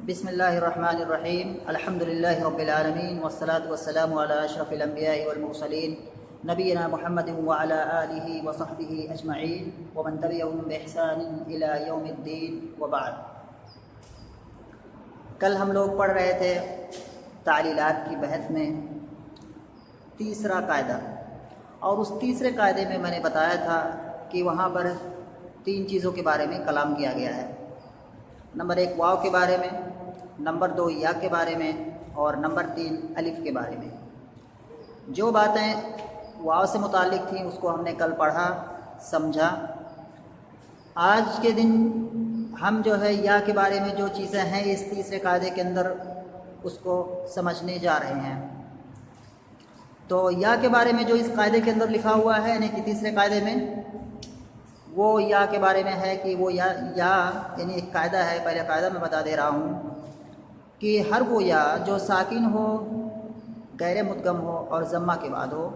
بسم اللہ الرحمن الرحیم الحمدللہ رب العالمین والصلاة والسلام علی اشرف الانبیاء والمرسلین نبینا محمد وعلی آلہ وصحبہ اجمعین ومن تبعہم بإحسان الی یوم الدین وبعد۔ کل ہم لوگ پڑھ رہے تھے تعلیلات کی بحث میں تیسرا قاعدہ، اور اس تیسرے قاعدے میں نے بتایا تھا کہ وہاں پر تین چیزوں کے بارے میں کلام کیا گیا ہے۔ نمبر 1 واو کے بارے میں، نمبر 2 یا کے بارے میں، اور نمبر 3 الف کے بارے میں۔ جو باتیں واو سے متعلق تھیں اس کو ہم نے کل پڑھا سمجھا۔ آج کے دن ہم جو ہے یا کے بارے میں جو چیزیں ہیں اس تیسرے قاعدے کے اندر اس کو سمجھنے جا رہے ہیں۔ تو یا کے بارے میں جو اس قاعدے کے اندر لکھا ہوا ہے یعنی کہ تیسرے قاعدے میں، وہ یا کے بارے میں ہے کہ وہ یا یعنی ایک قاعدہ ہے، پہلے قاعدہ میں بتا دے رہا ہوں کہ ہر وہ یا جو ساکن ہو، غیر مدغم ہو اور ضمہ کے بعد ہو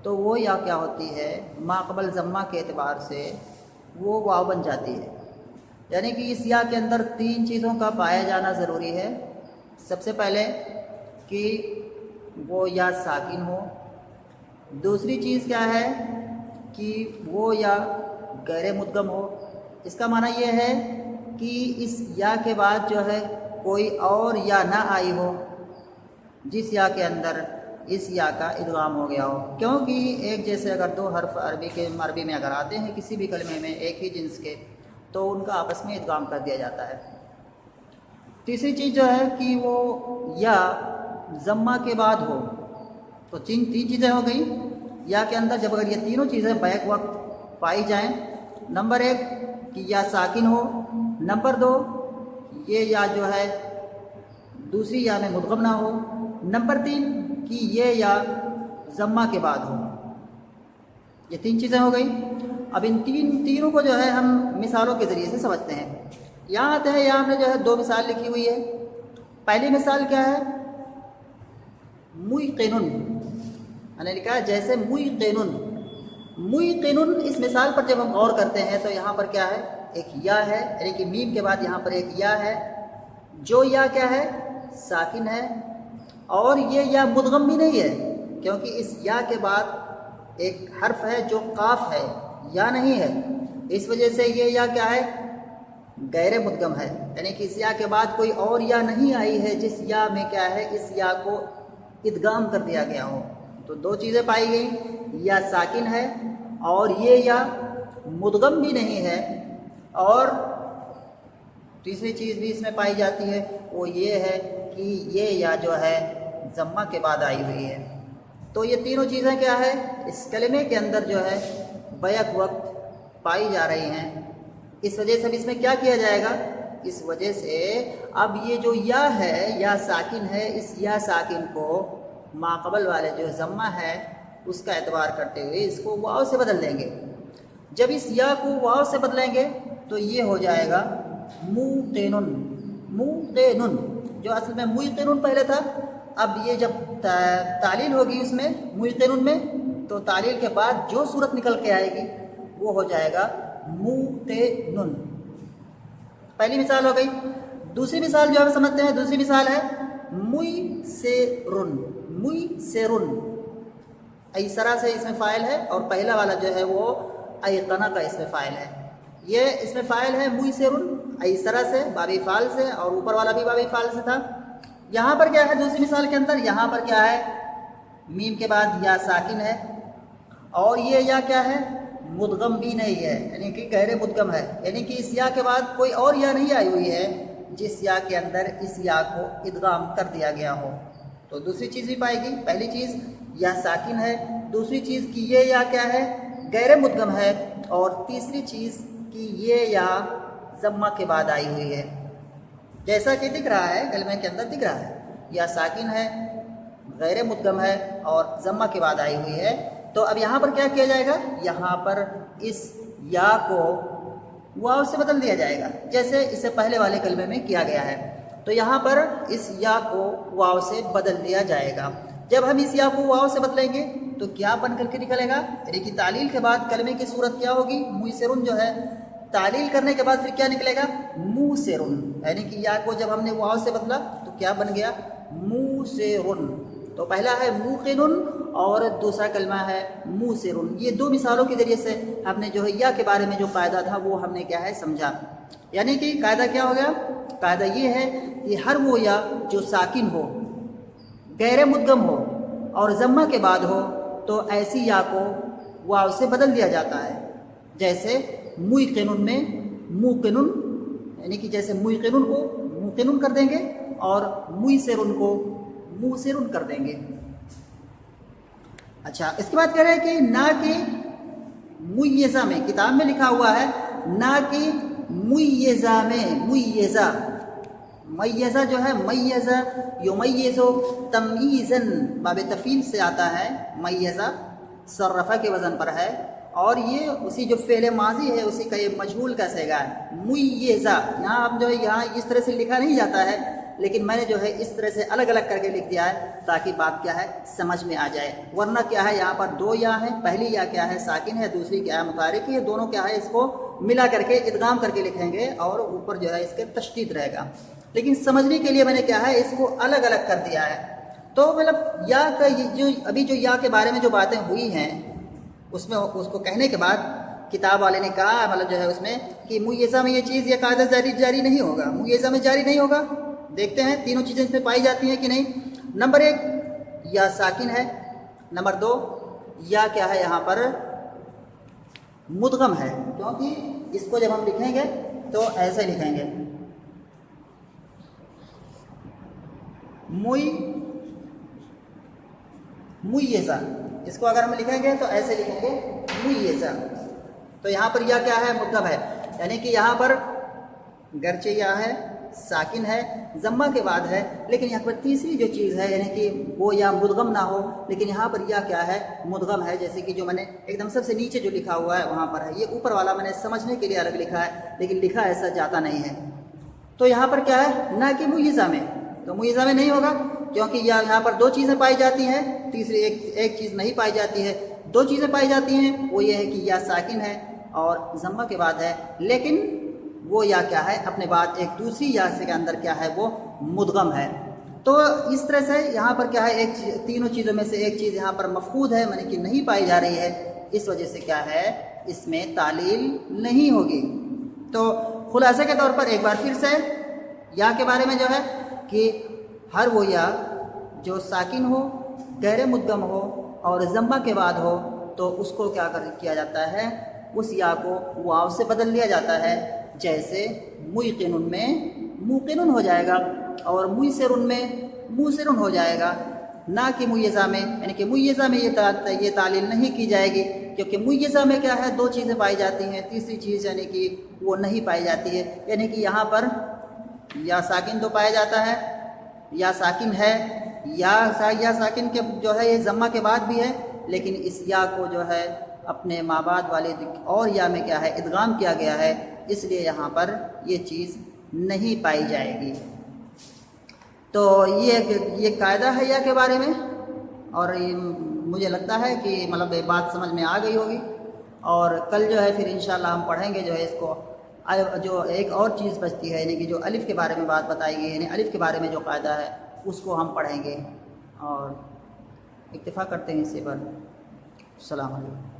تو وہ یا کیا ہوتی ہے، ما قبل ضمہ کے اعتبار سے وہ واو بن جاتی ہے۔ یعنی کہ اس یا کے اندر تین چیزوں کا پایا جانا ضروری ہے۔ سب سے پہلے کہ وہ یا ساکن ہو، دوسری چیز کیا ہے کہ وہ یا غیر مدغم ہو۔ اس کا معنی یہ ہے کہ اس یا کے بعد جو ہے کوئی اور یا نہ آئی ہو جس یا کے اندر اس یا کا ادغام ہو گیا ہو، کیونکہ ایک جیسے اگر دو حرف عربی میں اگر آتے ہیں کسی بھی کلمے میں ایک ہی جنس کے تو ان کا آپس میں ادغام کر دیا جاتا ہے۔ تیسری چیز جو ہے کہ وہ یا ضمہ کے بعد ہو، تو تین چیزیں ہو گئیں یا کے اندر۔ جب اگر یہ تینوں چیزیں بیک وقت پائی جائیں، نمبر 1 کہ یا ساکن ہو، نمبر 2 یہ یا جو ہے دوسری یا میں مدغم نہ ہو، نمبر 3 کہ یہ یا ضمہ کے بعد ہو۔ یہ تین چیزیں ہو گئیں۔ اب ان تینوں کو جو ہے ہم مثالوں کے ذریعے سے سمجھتے ہیں۔ یہاں آتے ہیں، یہاں ہم نے جو ہے 2 مثال لکھی ہوئی ہے۔ پہلی مثال کیا ہے؟ موقن، میں نے لکھا ہے جیسے موقن۔ موقن، اس مثال پر جب ہم غور کرتے ہیں تو یہاں پر کیا ہے، ایک یا ہے، یعنی کہ میم کے بعد یہاں پر ایک یا ہے، جو یا کیا ہے، ساکن ہے، اور یہ یا مدغم بھی نہیں ہے کیونکہ اس یا کے بعد ایک حرف ہے جو قاف ہے، یا نہیں ہے، اس وجہ سے یہ یا کیا ہے، غیر مدغم ہے، یعنی کہ اس یا کے بعد کوئی اور یا نہیں آئی ہے جس یا میں کیا ہے اس یا کو ادغام کر دیا گیا ہو۔ تو 2 چیزیں پائی گئیں، یا ساکن ہے اور یہ یا مدغم بھی نہیں ہے، اور تیسری چیز بھی اس میں پائی جاتی ہے وہ یہ ہے کہ یہ یا جو ہے ضمہ کے بعد آئی ہوئی ہے۔ تو یہ تینوں چیزیں کیا ہے اس کلمے کے اندر جو ہے بیک وقت پائی جا رہی ہیں۔ اس وجہ سے اب اس میں کیا کیا جائے گا، اس وجہ سے اب یہ جو یا ہے یا ساکن ہے، اس یا ساکن کو ما قبل والے جو ضمہ ہے اس کا اعتبار کرتے ہوئے اس کو واو سے بدل دیں گے۔ جب اس یا کو واو سے بدلیں گے تو یہ ہو جائے گا موقن۔ موقن جو اصل میں موقن پہلے تھا، اب یہ جب تعلیل ہوگی اس میں موقن میں تو تعلیل کے بعد جو صورت نکل کے آئے گی وہ ہو جائے گا موقن۔ پہلی مثال ہو گئی۔ دوسری مثال جو ہم سمجھتے ہیں، دوسری مثال ہے مویسرن۔ مویسرن ایسرا سے اس میں فاعل ہے، اور پہلا والا جو ہے وہ ایقنا کا اس میں فاعل ہے۔ یہ اس میں فاعل ہے مویسرن ایسرا سے، بابی فعل سے، اور اوپر والا بھی بابی فعل سے تھا۔ یہاں پر کیا ہے دوسری مثال کے اندر، یہاں پر کیا ہے میم کے بعد یا ساکن ہے، اور یہ یا کیا ہے مدغم بھی نہیں ہے، یعنی کہ غیر مدغم ہے، یعنی کہ اس یا کے بعد کوئی اور یا نہیں آئی ہوئی ہے جس یا کے اندر اس یا کو ادغام کر دیا گیا ہو۔ تو دوسری چیز بھی پائے گی، پہلی چیز یا ساکن ہے، دوسری چیز کی یہ یا کیا ہے غیر مدغم ہے، اور تیسری چیز کی یہ یا ضمہ کے بعد آئی ہوئی ہے، جیسا کہ دکھ رہا ہے کلمے کے اندر دکھ رہا ہے، یا ساکن ہے، غیر مدغم ہے اور ضمہ کے بعد آئی ہوئی ہے۔ تو اب یہاں پر کیا کیا جائے گا، یہاں پر اس یا کو واو سے بدل دیا جائے گا جیسے اس سے پہلے والے کلمے میں کیا گیا ہے۔ تو یہاں پر اس یا کو واو سے بدل دیا جائے گا۔ جب ہم اس یا کو واو سے بدلیں گے تو کیا بن کر کے نکلے گا، یعنی کہ تعلیل کے بعد کلمے کی صورت کیا ہوگی، مویسرن جو ہے تعلیل کرنے کے بعد پھر کیا نکلے گا؟ موسرن، یعنی کہ یا کو جب ہم نے واو سے بدلا تو کیا بن گیا؟ موسرن۔ تو پہلا ہے موقن اور دوسرا کلمہ ہے موسرن۔ یہ دو مثالوں کے ذریعے سے ہم نے جو ہے یا کے بارے میں جو قاعدہ تھا وہ ہم نے کیا ہے سمجھا۔ یعنی کہ قاعدہ کیا ہو گیا؟ قاعدہ یہ ہے کہ ہر وہ یا جو ساکن ہو، غیر مدغم ہو اور ضمہ کے بعد ہو تو ایسی یا کو واو سے بدل دیا جاتا ہے۔ جیسے موقن میں موقن، یعنی کہ جیسے موقن کو موقن کر دیں گے اور موسرن کو موسرن کر دیں گے۔ اچھا، اس کے بعد کہہ رہے ہیں کہ نہ کہ میزہ میں، کتاب میں لکھا ہوا ہے نہ کہ میزہ میں، میزہ میزہ جو ہے میزہ یمیزو تمیزن باب تفعیل سے آتا ہے، میزہ صرفہ کے وزن پر ہے اور یہ اسی جو فعل ماضی ہے اسی کا یہ مجہول کا صیغہ ہے میزہ۔ یہاں اب جو ہے یہاں اس طرح سے لکھا نہیں جاتا ہے، لیکن میں نے جو ہے اس طرح سے الگ الگ کر کے لکھ دیا ہے تاکہ بات کیا ہے سمجھ میں آ جائے۔ ورنہ کیا ہے یہاں پر دو یا ہیں، پہلی یا کیا ہے ساکن ہے، دوسری کیا ہے متحرک ہے، دونوں کیا ہے اس کو ملا کر کے ادغام کر کے لکھیں گے اور اوپر جو ہے اس کے تشدید رہے گا، لیکن سمجھنے کے لیے میں نے کیا ہے اس کو الگ الگ کر دیا ہے۔ تو مطلب یا کا جو ابھی جو یا کے بارے میں جو باتیں ہوئی ہیں اس میں اس کو کہنے کے بعد کتاب والے نے کہا مطلب جو ہے اس میں کہ میزہ میں یہ چیز یہ قاعدہ جاری نہیں ہوگا، میزہ میں جاری نہیں ہوگا۔ دیکھتے ہیں تینوں چیزیں اس میں پائی جاتی ہیں کہ نہیں۔ نمبر 1 یا ساکن ہے، نمبر 2 یا کیا ہے یہاں پر مدغم ہے، کیونکہ اس کو جب ہم لکھیں گے تو ایسے لکھیں گے میزہ، اس کو اگر ہم لکھیں گے تو ایسے لکھیں گے میزہ۔ تو یہاں پر یا کیا ہے مدغم ہے، یعنی کہ یہاں پر گرچہ یا ہے ساکن ہے ضمہ کے بعد ہے، لیکن یہاں پر تیسری جو چیز ہے یعنی کہ وہ یا مدغم نہ ہو، لیکن یہاں پر یا کیا ہے مدغم ہے۔ جیسے کہ جو میں نے ایک دم سب سے نیچے جو لکھا ہوا ہے وہاں پر ہے، یہ اوپر والا میں نے سمجھنے کے لیے الگ لکھا ہے لیکن لکھا ایسا جاتا نہیں ہے۔ تو یہاں پر کیا ہے نہ کہ میزہ میں، تو میزہ میں نہیں ہوگا کیونکہ یہاں پر دو چیزیں پائی جاتی ہیں، تیسری ایک چیز نہیں پائی جاتی ہے۔ دو چیزیں پائی جاتی ہیں، وہ یہ ہے کہ یا ساکن ہے اور ضمہ کے بعد ہے، لیکن وہ یا کیا ہے اپنے بعد ایک دوسری یا سے کے اندر کیا ہے وہ مدغم ہے۔ تو اس طرح سے یہاں پر کیا ہے تینوں چیزوں میں سے ایک چیز یہاں پر مفقود ہے، یعنی کہ نہیں پائی جا رہی ہے، اس وجہ سے کیا ہے اس میں تعلیل نہیں ہوگی۔ تو خلاصے کے طور پر ایک بار پھر سے یا کے بارے میں جو ہے کہ ہر وہ یا جو ساکن ہو، غیر مدغم ہو اور ضمہ کے بعد ہو تو اس کو کیا جاتا ہے اس یا کو واو سے بدل لیا جاتا ہے۔ جیسے موقن میں موقن ہو جائے گا اور موسرن میں موسرن ہو جائے گا، نہ کہ میزہ میں، یعنی کہ میزہ میں یہ تعلیل نہیں کی جائے گی کیونکہ میزہ میں کیا ہے دو چیزیں پائی جاتی ہیں، تیسری چیز یعنی کہ وہ نہیں پائی جاتی ہے۔ یعنی کہ یہاں پر یا ساکن تو پایا جاتا ہے، یا ساکن ہے، یا ساکن کے جو ہے یہ ضمہ کے بعد بھی ہے، لیکن اس یا کو جو ہے اپنے مابعد والے اور یا میں کیا ہے ادغام کیا گیا ہے، اس لیے یہاں پر یہ چیز نہیں پائی جائے گی۔ تو یہ قاعدہ ہے یا کے بارے میں، اور مجھے لگتا ہے کہ مطلب بات سمجھ میں آ گئی ہوگی، اور کل جو ہے پھر انشاءاللہ ہم پڑھیں گے جو ہے اس کو جو ایک اور چیز بچتی ہے، یعنی کہ جو الف کے بارے میں بات بتائی گئی، یعنی الف کے بارے میں جو قاعدہ ہے اس کو ہم پڑھیں گے، اور اکتفا کرتے ہیں اسی پر۔ السلام علیکم۔